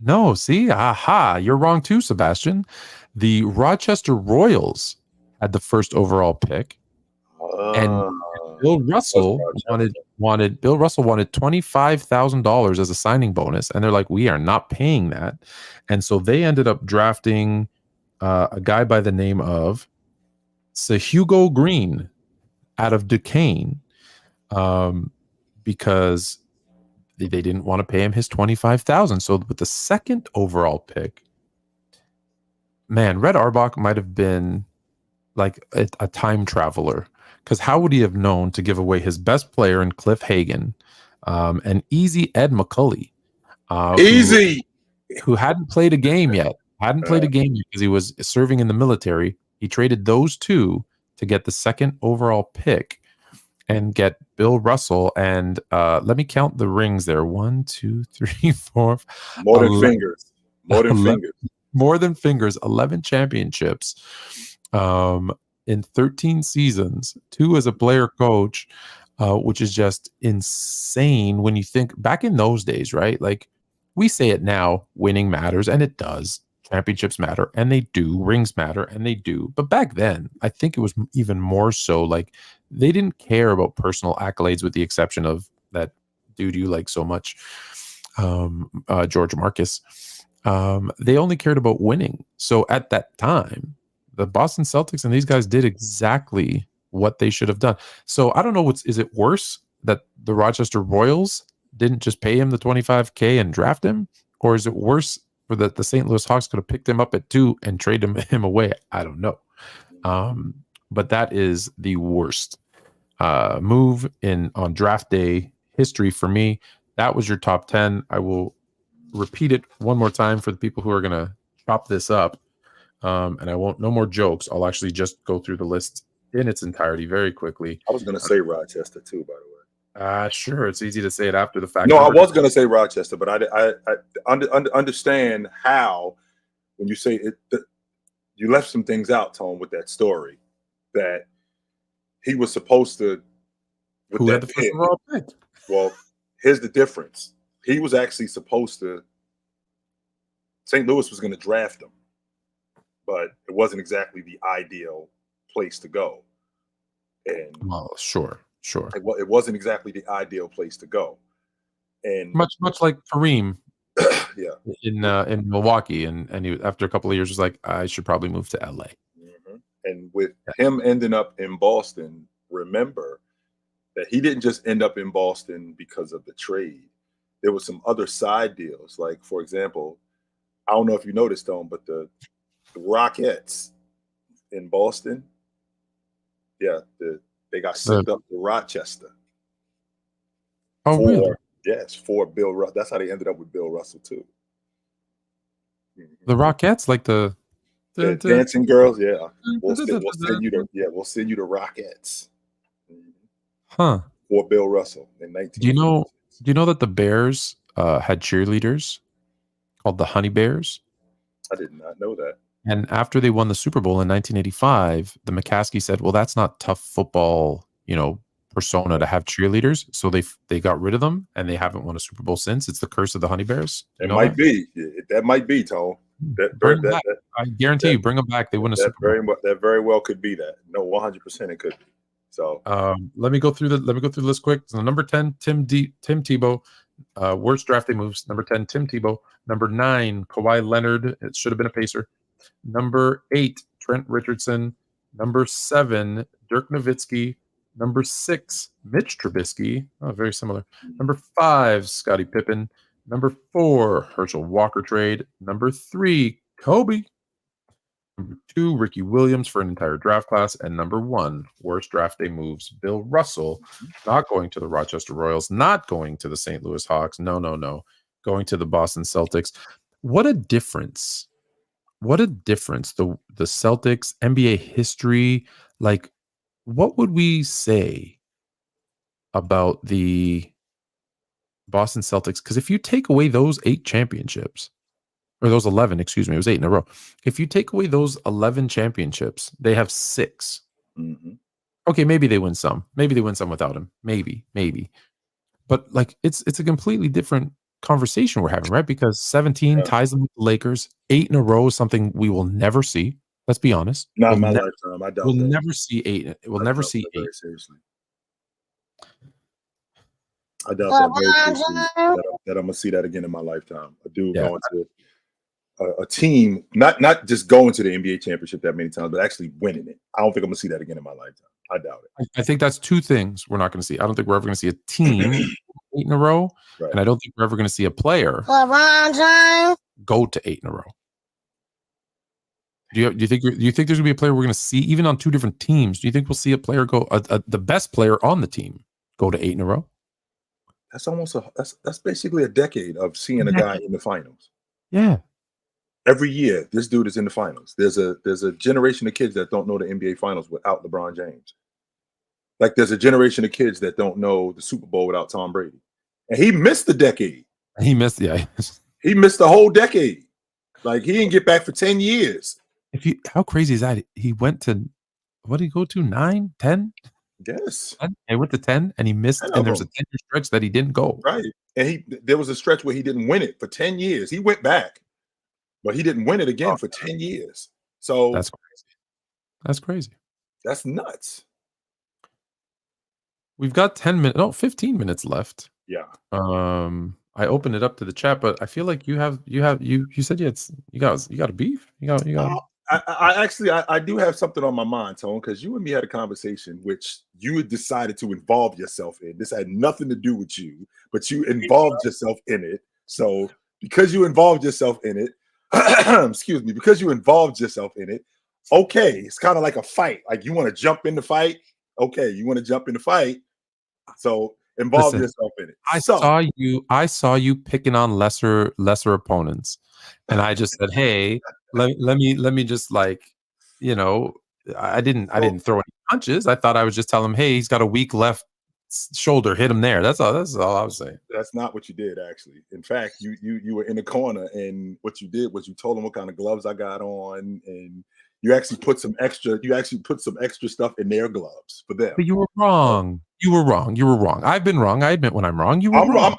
No, see, aha, you're wrong too, Sebastian. The Rochester Royals had the first overall pick, and Bill Russell wanted $25,000 as a signing bonus, and they're like, we are not paying that, and so they ended up drafting a guy by the name of Sir Hugo Green out of Duquesne, because they didn't want to pay him his $25,000. So with the second overall pick, man, Red Auerbach might have been like a time traveler, because how would he have known to give away his best player in Cliff Hagan, and Easy Ed McCulley, who hadn't played a game yet, because he was serving in the military. He traded those two to get the second overall pick. and get Bill Russell. And let me count the rings there. 1, 2, 3, 4. More than 11 fingers. More than 11 fingers. More than fingers. 11 championships in 13 seasons. 2 as a player coach, which is just insane when you think back in those days, right? Like we say it now, winning matters, and it does. Championships matter, and they do. Rings matter, and they do. But back then, I think it was even more so. Like they didn't care about personal accolades, with the exception of that dude you like so much, George Marcus. They only cared about winning. So at that time, the Boston Celtics and these guys did exactly what they should have done. So I don't know is it worse that the Rochester Royals didn't just pay him the $25K and draft him, or is it worse for the St. Louis Hawks could have picked him up at 2 and traded him away? I don't know. But that is the worst move on draft day history for me. That was your top 10. I will repeat it one more time for the people who are going to chop this up. And I won't, no more jokes. I'll actually just go through the list in its entirety very quickly. I was going to say Rochester too, by the way. Sure. It's easy to say it after the fact. No, I was going to say Rochester, but I understand how when you say it, you left some things out, Tone, with that story that he was supposed to. Who had the first overall pick? Well, here's the difference. He was actually supposed to. St. Louis was going to draft him, but it wasn't exactly the ideal place to go. And well, sure. It wasn't exactly the ideal place to go. And much like Kareem, yeah, in Milwaukee, and he after a couple of years was like, I should probably move to LA. Mm-hmm. And with him ending up in Boston, remember that he didn't just end up in Boston because of the trade. There were some other side deals. Like, for example, I don't know if you noticed, Tom, but the Rockettes in Boston, they got sent up to Rochester. Really? Yes, for Bill Russell. That's how they ended up with Bill Russell too. The Rockettes, like the dancing girls, yeah. We'll send you the Rockettes. Huh. For Bill Russell in 19. Do you know that the Bears had cheerleaders called the Honey Bears? I did not know that. And after they won the Super Bowl in 1985, the McCaskey said, well, that's not tough football, persona to have cheerleaders. So they got rid of them, and they haven't won a Super Bowl since. It's the curse of the Honey Bears. It might be. That might be, Tone. I guarantee you, bring them back. They win a Super Bowl. That very well could be that. No, 100% it could be. So let me go through the list quick. So number 10, Tim Tebow. Worst drafting moves. Number 10, Tim Tebow. Number 9, Kawhi Leonard. It should have been a Pacer. Number 8, Trent Richardson. Number 7, Dirk Nowitzki. Number 6, Mitch Trubisky. Oh, very similar. Number 5, Scottie Pippen. Number 4, Herschel Walker trade. Number 3, Kobe. Number 2, Ricky Williams for an entire draft class. And number 1, worst draft day moves, Bill Russell, not going to the Rochester Royals, not going to the St. Louis Hawks. No. Going to the Boston Celtics. What a difference. What a difference. The Celtics, NBA history, like, what would we say about the Boston Celtics? Because if you take away those 8 championships, or those 11, excuse me, it was 8 in a row. If you take away those 11 championships, they have 6. Mm-hmm. Okay, maybe they win some. Maybe they win some without him. Maybe. But like, it's a completely different conversation we're having, right? Because 17 ties them with the Lakers. 8 in a row is something we will never see. Let's be honest. Not in my lifetime. I doubt we'll that. never see 8. We'll never see 8. Very seriously. I doubt that very seriously. That I'm gonna see that again in my lifetime. A dude going to a team, not just going to the NBA championship that many times, but actually winning it. I don't think I'm gonna see that again in my lifetime. I doubt it. I think that's 2 things we're not going to see. I don't think we're ever going to see a team 8 in a row, and I don't think we're ever going to see a player go to 8 in a row. Do you think there's going to be a player we're going to see even on 2 different teams? Do you think we'll see a player go the best player on the team go to 8 in a row? That's almost that's basically a decade of seeing a guy in the finals. Yeah. Every year, this dude is in the finals. There's a generation of kids that don't know the NBA finals without LeBron James. Like there's a generation of kids that don't know the Super Bowl without Tom Brady. And he missed the decade. He missed, yeah. He missed the whole decade. Like he didn't get back for 10 years. How crazy is that? He went to, what did he go to? 9, 10? Yes. 10? He went to 10 and he missed, and there's a 10-year stretch that he didn't go. Right. And there was a stretch where he didn't win it for 10 years. He went back, but he didn't win it again for 10 years. So that's crazy. That's crazy. That's nuts. We've got 15 minutes left. Yeah. I opened it up to the chat, but I feel like you said you got a beef. You got. I do have something on my mind, Tone, because you and me had a conversation which you had decided to involve yourself in. This had nothing to do with you, but you involved yourself in it. So because you involved yourself in it, excuse me, because you involved yourself in it, okay, it's kind of like a fight. Like you want to jump in the fight. Okay, you want to jump in the fight. So involve yourself in it. I saw you picking on lesser opponents, and I just said, hey, let me just, like, I didn't throw any punches. I thought I was just telling him, hey, he's got a weak left shoulder, hit him there. That's all I was saying. That's not what you did, actually. In fact, you were in the corner, and what you did was you told him what kind of gloves I got on, and you actually put some extra stuff in their gloves for them. But you were wrong. You were wrong. I've been wrong. I admit when I'm wrong. You were wrong.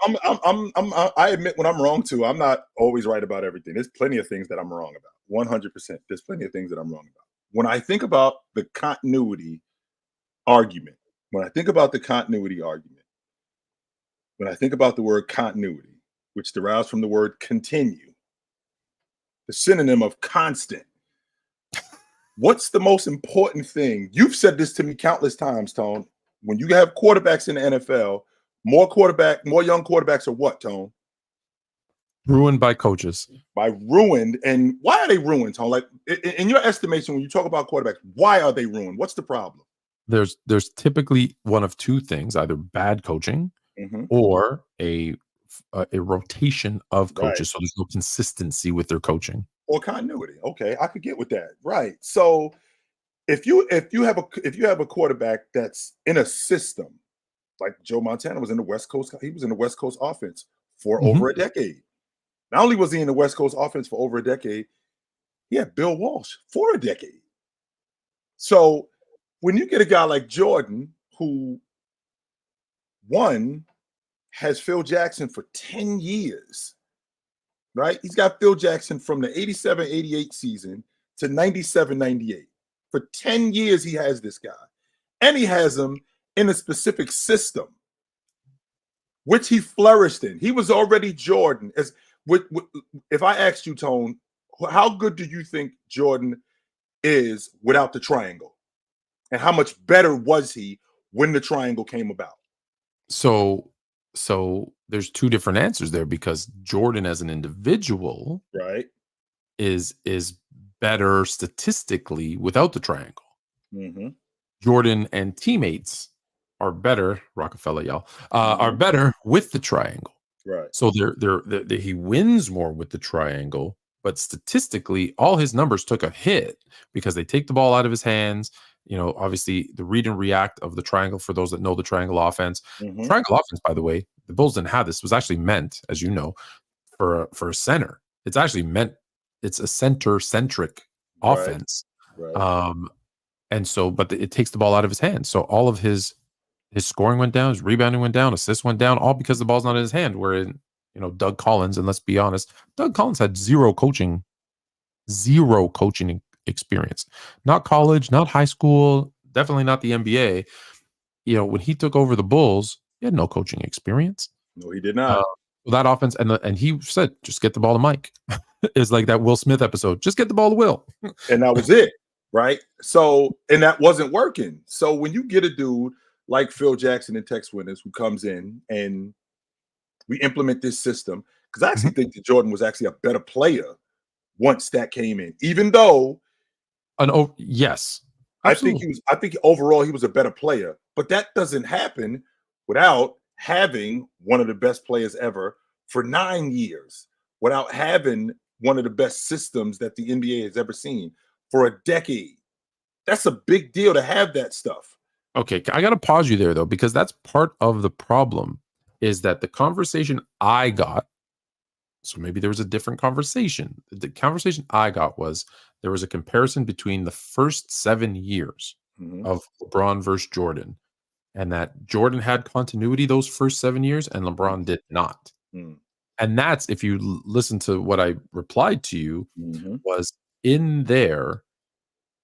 I admit when I'm wrong too. I'm not always right about everything. There's plenty of things that I'm wrong about. 100%. There's plenty of things that I'm wrong about. When I think about the continuity argument, when I think about the word continuity, which derives from the word continue, the synonym of constant. What's the most important thing? You've said this to me countless times, Tone. When you have quarterbacks in the NFL, more young quarterbacks are what, Tone? Ruined by coaches. Ruined. And why are they ruined, Tone? Like, in your estimation, when you talk about quarterbacks, why are they ruined? What's the problem? There's typically one of two things: either bad coaching or a rotation of coaches. Right. So there's no consistency with their coaching. Or continuity. Okay, I could get with that. Right. So if you have a quarterback that's in a system, like Joe Montana was in the West Coast, he was in the West Coast offense for over a decade. Not only was he in the West Coast offense for over a decade, he had Bill Walsh for a decade. So when you get a guy like Jordan, who has Phil Jackson for 10 years. Right? He's got Phil Jackson from the 87-88 season to 97-98. For 10 years, he has this guy. And he has him in a specific system, which he flourished in. He was already Jordan. If I asked you, Tone, how good do you think Jordan is without the triangle? And how much better was he when the triangle came about? So there's two different answers there, because Jordan as an individual, right, is better statistically without the triangle. Jordan and teammates are better. Rockefeller, y'all, are better with the triangle. Right. So he wins more with the triangle, but statistically, all his numbers took a hit because they take the ball out of his hands. Obviously the read and react of the triangle, for those that know the triangle offense. Triangle offense, by the way, the Bulls didn't have this. It was actually meant, as you know, for a center. It's actually meant, it's a center-centric offense. Right. And so, but it takes the ball out of his hands. So all of his scoring went down, his rebounding went down, assists went down, all because the ball's not in his hand. Wherein, Doug Collins, and let's be honest, Doug Collins had zero coaching experience. Not college, not high school, definitely not the NBA. When he took over the Bulls, he had no coaching experience. No, he did not. That offense, and he said, just get the ball to Mike. It's like that Will Smith episode. Just get the ball to Will. And that was it, right? So, and that wasn't working. So when you get a dude like Phil Jackson and Tex Winters who comes in and we implement this system, because I actually think that Jordan was actually a better player once that came in, even though yes, absolutely. I think overall he was a better player, but that doesn't happen without having one of the best players ever for 9 years, without having one of the best systems that the NBA has ever seen for a decade. That's a big deal to have that stuff. Okay, I got to pause you there though, because that's part of the problem. Is that the conversation I got? So maybe there was a different conversation. The conversation I got was there was a comparison between the first 7 years of LeBron versus Jordan, and that Jordan had continuity those first 7 years and LeBron did not. And that's, if you listen to what I replied to you, was in there,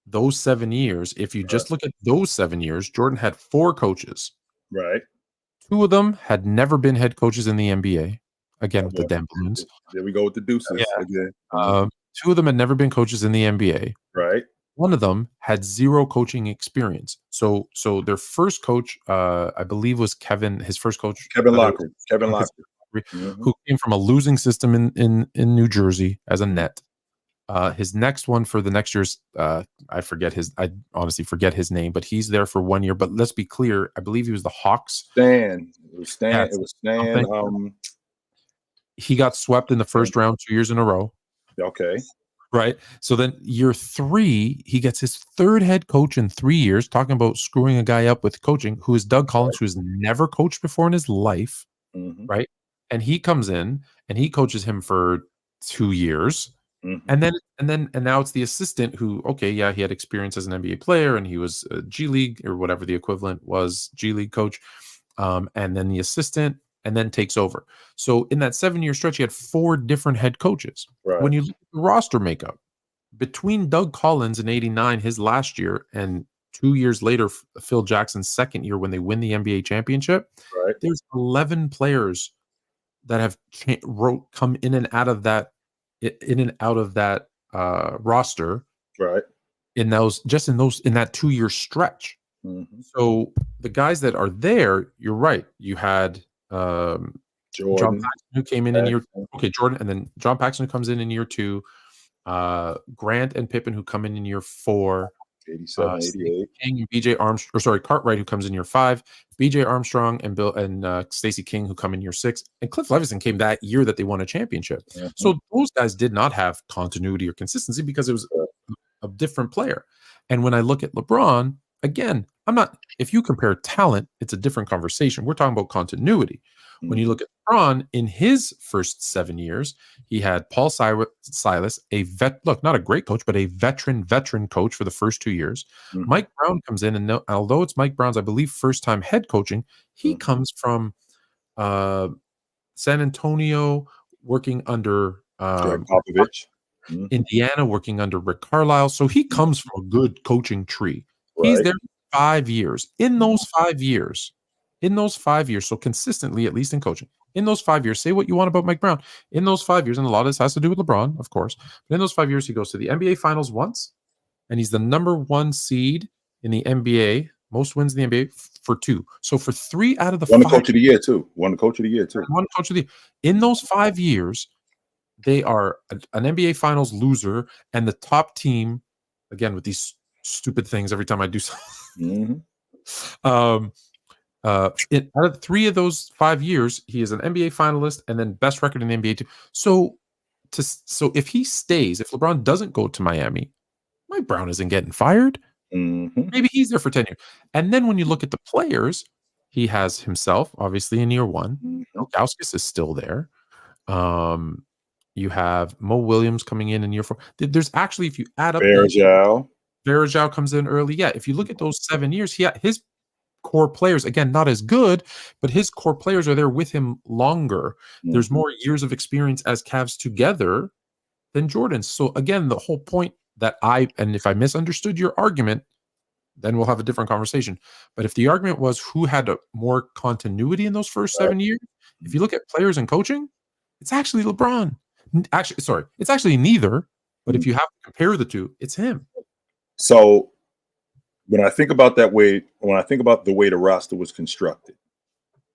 those 7 years, if you just look at those 7 years, Jordan had 4 coaches. Right. 2 of them had never been head coaches in the NBA. Again, with the damn balloons. There we go with the deuces again. 2 of them had never been coaches in the NBA. Right. One of them had 0 coaching experience. So their first coach, I believe, was Kevin. His first coach, Kevin Lockwood. Who came from a losing system in New Jersey as a net. His next one for the next year's, I honestly forget his name, but he's there for 1 year. But let's be clear, I believe he was the Hawks. It was Stan. He got swept in the first round 2 years in a row. Okay. Right. So then year 3, he gets his 3rd head coach in 3 years, talking about screwing a guy up with coaching, who is Doug Collins, who's never coached before in his life. Right. And he comes in and he coaches him for 2 years. And now it's the assistant who, okay, yeah, he had experience as an NBA player and he was a G League or whatever the equivalent was, G League coach. And then the assistant, and then takes over. So in that 7-year stretch, he had 4 different head coaches. Right. When you look at the roster makeup, between Doug Collins in 89, his last year, and 2 years later, Phil Jackson's second year when they win the NBA championship, there's 11 players that have come in and out of that roster. Right. In that 2-year stretch. So the guys that are there, you're right. You had John Paxson, who came in year 2. Okay, Jordan, and then John Paxson, who comes in year 2. Grant and Pippen, who come in year 4. 87, 88. King and BJ Armstrong, Cartwright, who comes in year 5. BJ Armstrong and Bill and Stacey King, who come in year 6. And Cliff Levison came that year that they won a championship. So those guys did not have continuity or consistency because it was a different player. And when I look at LeBron, again, if you compare talent, it's a different conversation. We're talking about continuity. When you look at LeBron, in his first 7 years, he had Paul Silas, not a great coach, but a veteran coach for the first 2 years. Mike Brown comes in, and although it's Mike Brown's, I believe, first time head coaching, he comes from San Antonio, working under Popovich. Indiana, working under Rick Carlisle. So he comes from a good coaching tree. He's there 5 years. In those 5 years, so consistently, at least in coaching, in those 5 years, say what you want about Mike Brown. In those 5 years, and a lot of this has to do with LeBron, of course, but in those 5 years, he goes to the NBA Finals once, and he's the number 1 seed in the NBA, most wins in the NBA for 2. So for 3 out of the 5, won the coach of the year too. One coach of the year. In those 5 years, they are an NBA Finals loser and the top team. Again, with these stupid things every time I do something. Out of 3 of those 5 years, he is an NBA finalist and then best record in the NBA too. So if he stays, if LeBron doesn't go to Miami, Mike Brown isn't getting fired. Maybe he's there for 10 years. And then when you look at the players, he has himself, obviously, in year 1. Gauskas is still there. You have Mo Williams coming in year 4. There's actually, if you add up, Varejao comes in early. Yeah, if you look at those 7 years, his core players, again, not as good, but his core players are there with him longer. There's more years of experience as Cavs together than Jordan's. So again, the whole point and if I misunderstood your argument, then we'll have a different conversation. But if the argument was who had more continuity in those first 7 years, if you look at players and coaching, it's actually LeBron. It's actually neither. But if you have to compare the two, it's him. So when I think about the way the roster was constructed,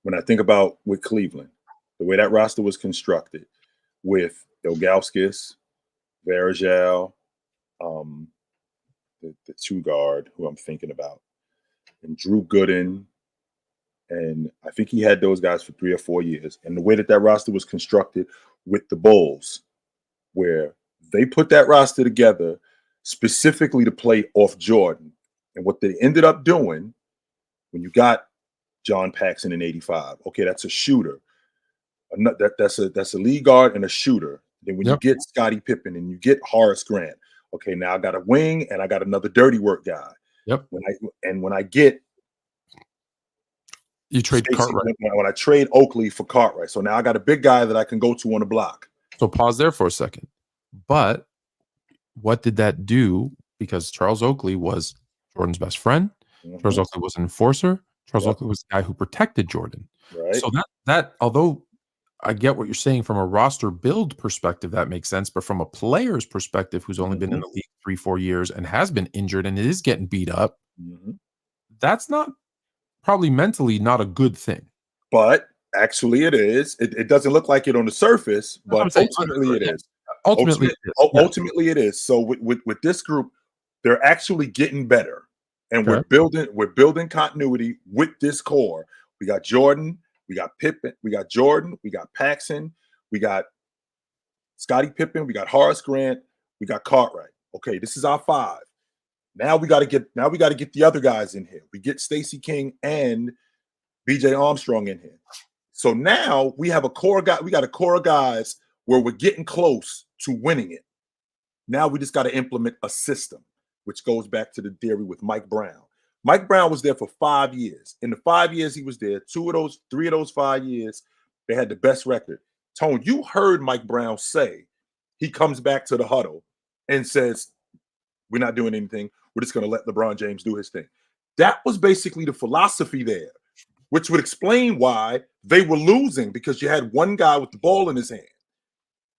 when I think about with Cleveland, the way that roster was constructed with Ilgauskas, Varejao, the 2 guard who I'm thinking about, and Drew Gooden, and I think he had those guys for 3 or 4 years. And the way that roster was constructed with the Bulls, where they put that roster together specifically to play off Jordan. And what they ended up doing When you got John Paxson in 85, okay, that's a shooter. That's a lead guard and a shooter. Then when you get Scottie Pippen and you get Horace Grant, okay, now I got a wing and I got another dirty work guy. When I get you trade Cartwright. When I trade Oakley for Cartwright, so now I got a big guy that I can go to on the block. So pause there for a second. But what did that do? Because Charles Oakley was Jordan's best friend. Charles Oakley was an enforcer. Charles Oakley was the guy who protected Jordan. Right. So that although I get what you're saying from a roster build perspective, that makes sense. But from a player's perspective, who's only been in the league 3-4 years and has been injured and is getting beat up, that's not probably mentally not a good thing. But actually it is. It doesn't look like it on the surface, but ultimately it is. Ultimately it is. So with this group, they're actually getting better. And we're building continuity with this core. We got Jordan, we got Pippen, we got Jordan, we got Paxson, we got Scottie Pippen, we got Horace Grant, we got Cartwright. Okay, this is our 5. Now we got to get the other guys in here. We get Stacey King and BJ Armstrong in here. So now we have a core guy. We got a core of guys where we're getting close to winning it. Now we just got to implement a system, which goes back to the theory with Mike Brown. Mike Brown was there for 5 years. In the 5 years he was there, 3 of those 5 years, they had the best record. Tone, you heard Mike Brown say he comes back to the huddle and says, we're not doing anything. We're just going to let LeBron James do his thing. That was basically the philosophy there, which would explain why they were losing, because you had one guy with the ball in his hand.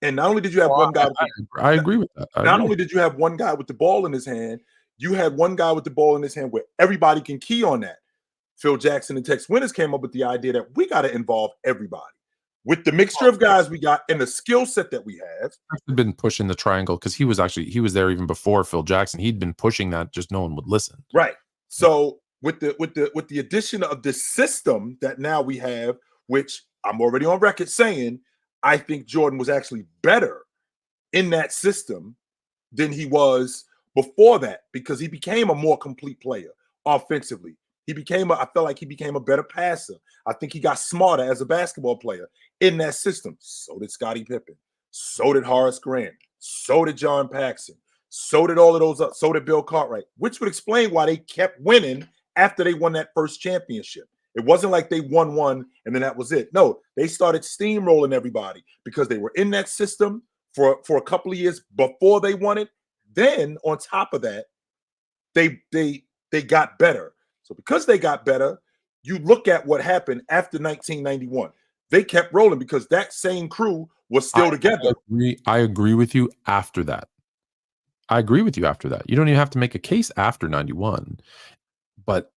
And not only did you have one guy, I agree with that. Not only did you have one guy with the ball in his hand, you had one guy with the ball in his hand where everybody can key on that. Phil Jackson and Tex Winters came up with the idea that we got to involve everybody with the mixture of guys we got and the skill set that we have. I've been pushing the triangle because he was there even before Phil Jackson. He'd been pushing that, just no one would listen. Right. So with the addition of this system that now we have, which I'm already on record saying, I think Jordan was actually better in that system than he was before that, because he became a more complete player offensively. I felt like he became a better passer. I think he got smarter as a basketball player in that system. So did Scottie Pippen. So did Horace Grant. So did John Paxson. So did all of those. So did Bill Cartwright, which would explain why they kept winning after they won that first championship. It wasn't like they won one and then that was it. No, they started steamrolling everybody because they were in that system for a couple of years before they won it. Then on top of that, they got better. So because they got better, you look at what happened after 1991. They kept rolling because that same crew was still together. I agree with you after that. You don't even have to make a case after 91. But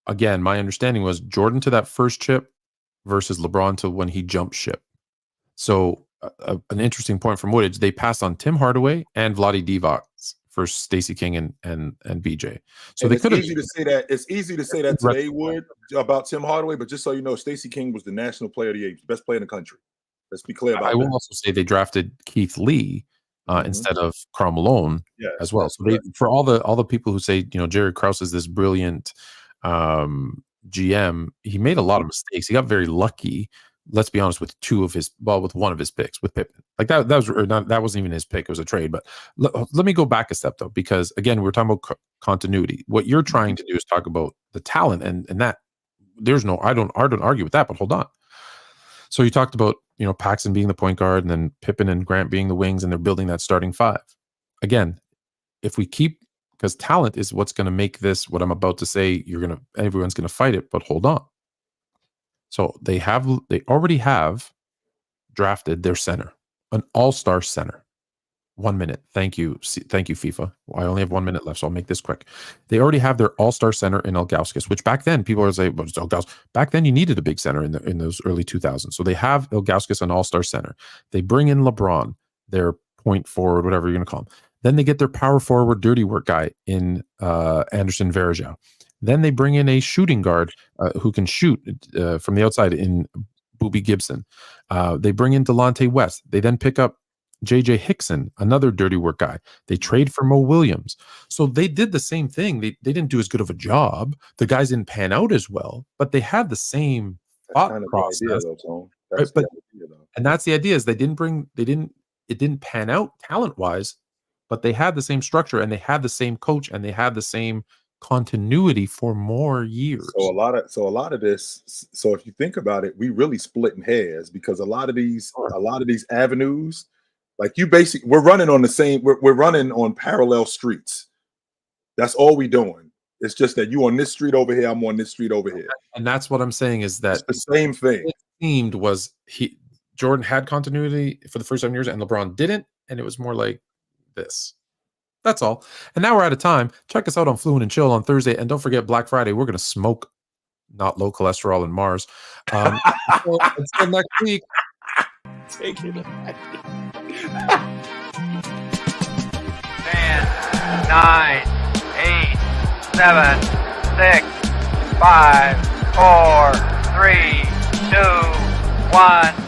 again, my understanding was Jordan to that first chip versus LeBron to when he jumped ship. So an interesting point from Woodage, they passed on Tim Hardaway and Vlade Divac for Stacey King and BJ. So they could have. It's easy to say that today, Wood, about Tim Hardaway, but just so you know, Stacey King was the national player of the year, best player in the country. Let's be clear about that. I will also say they drafted Keith Lee instead of Karl Malone as well. So for all the people who say, Jerry Krause is this brilliant GM, he made a lot of mistakes. He got very lucky. Let's be honest, with one of his picks with Pippen, like that wasn't even his pick; it was a trade. But let me go back a step though, because again, we're talking about continuity. What you're trying to do is talk about the talent, and that I don't argue with that. But hold on. So you talked about Paxson being the point guard, and then Pippen and Grant being the wings, and they're building that starting 5. Again, if we keep, because talent is what's going to make this what I'm about to say. Everyone's going to fight it, but hold on. So they already have drafted their center, an all-star center. 1 minute. Thank you, FIFA. I only have 1 minute left, so I'll make this quick. They already have their all-star center in Ilgauskas, which back then people would say, "Well, it's Ilgauskas." Back then you needed a big center in those early 2000s. So they have Ilgauskas, an all-star center. They bring in LeBron, their point forward, whatever you're going to call him. Then they get their power forward, dirty work guy in Anderson Varejao. Then they bring in a shooting guard who can shoot from the outside in Boobie Gibson. They bring in Delonte West. They then pick up JJ Hickson, another dirty work guy. They trade for Mo Williams. So they did the same thing. They didn't do as good of a job. The guys didn't pan out as well, but they had the same thought Kind of process. the idea, though, Tone. Right, That's but the idea, though. and that's the idea is it didn't pan out talent wise, but they had the same structure and they had the same coach and they had the same continuity for more years. So a lot of this. So if you think about it, we really splitting hairs because a lot of these avenues, like we're running on the same. We're running on parallel streets. That's all we doing. It's just that you on this street over here, I'm on this street over here, and that's what I'm saying is that it's the same thing. It seemed was Jordan had continuity for the first 7 years and LeBron didn't, and it was more like this. That's all. And now we're out of time. Check us out on Fluent and Chill on Thursday. And don't forget, Black Friday, we're going to smoke not low cholesterol and Mars. Until next week. Take it. 10, 9, 8, 7, 6, 5, 4, 3, 2, 1.